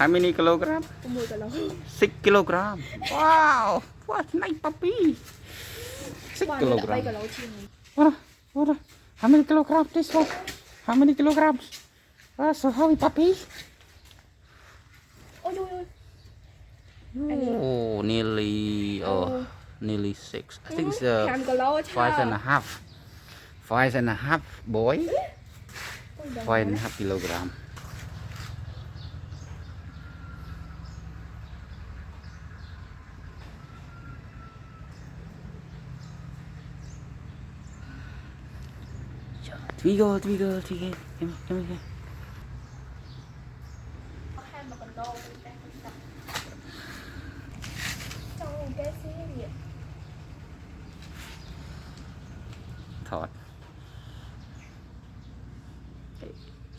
How many kilogram? 6 kg. 6 kilogram. Wow, what nice puppy. 6 kilogram. What? What? How many kilograms this one? How many kilograms? So heavy puppy. Oh, nearly 6. I think it's 5.5. 5.5 boy. 5.5 kilogram. Twinkle, twinkle, twinkle. Come here. Thought.